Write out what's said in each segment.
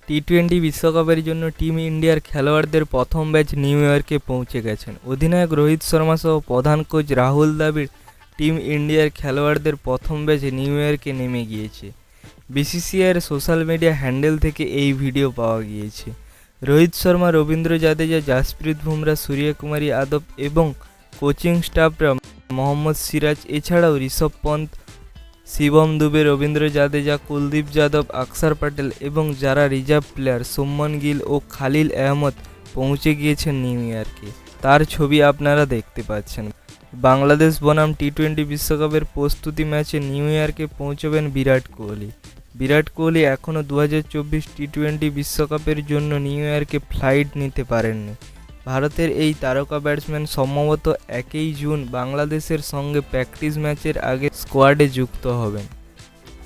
টি-20 বিশ্বকাপের জন্য টিম ইন্ডিয়ার খেলোয়াড়দের প্রথম ব্যাচ নিউ ইয়র্কে পৌঁছে গেছেন। অধিনায়ক রোহিত শর্মা সহ প্রধান কোচ রাহুল দ্রাবিড় টিম ইন্ডিয়ার খেলোয়াড়দের প্রথম ব্যাচ নিউ ইয়র্কে নেমে গিয়েছে। বিসিসিআইয়ের সোশ্যাল মিডিয়া হ্যান্ডেল থেকে এই ভিডিও পাওয়া গিয়েছে। রোহিত শর্মা, রবীন্দ্র জাদেজা, জাসপ্রীত বুমরা, সূর্যকুমার যাদব এবং কোচিং স্টাফরা মোহাম্মদ সিরাজ এছাড়াও ঋষভ পন্ত, শিবম দুবে, রবীন্দ্র জাদেজা, কুলদীপ যাদব, অক্ষর প্যাটেল এবং যারা রিজার্ভ প্লেয়ার শুভমন গিল ও খালিল আহমেদ পৌঁছে গিয়েছেন নিউ ইয়র্কে। তার ছবি আপনারা দেখতে পাচ্ছেন। বাংলাদেশ বনাম টি-20 বিশ্বকাপের প্রস্তুতি ম্যাচে নিউ ইয়র্কে পৌঁছবেন বিরাট কোহলি। বিরাট কোহলি এখনও 2024 টি-20 বিশ্বকাপের জন্য নিউ ইয়র্কে ফ্লাইট নিতে পারেননি। ভারতের এই তারকা ব্যাটসম্যান সম্ভবত 1 জুন বাংলাদেশের সঙ্গে প্র্যাকটিস ম্যাচের আগে স্কোয়াডে যুক্ত হবেন।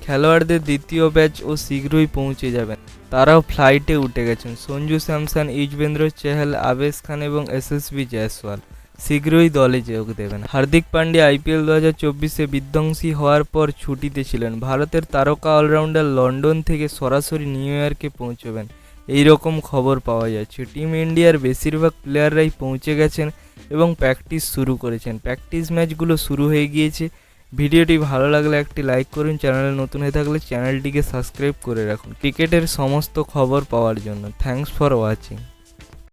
খেলোয়াড়দের দ্বিতীয় ব্যাচও শীঘ্রই পৌঁছে যাবেন। তারাও ফ্লাইটে উঠে গেছেন। সঞ্জু স্যামসন, যুজবেন্দ্র চেহল, আবেশ খান এবং এসএসবি জয়সওয়াল শীঘ্রই দলে যোগ দেবেন। হার্দিক পান্ডিয়া IPL 2024-এ বিধ্বংসী হওয়ার পর ছুটিতে ছিলেন। ভারতের তারকা অলরাউন্ডার লন্ডন থেকে সরাসরি নিউ ইয়র্কে পৌঁছবেন এই রকম খবর পাওয়া যাচ্ছে। টিম ইন্ডিয়ার বেশিরভাগ প্লেয়াররাই পৌঁছে গেছেন এবং প্র্যাকটিস শুরু করেছেন। প্র্যাকটিস ম্যাচগুলো শুরু হয়ে গিয়েছে। ভিডিওটি ভালো লাগলে একটি লাইক করুন। চ্যানেলে নতুন হয়ে থাকলে চ্যানেলটিকে সাবস্ক্রাইব করে রাখুন ক্রিকেটের সমস্ত খবর পাওয়ার জন্য। Thanks for watching.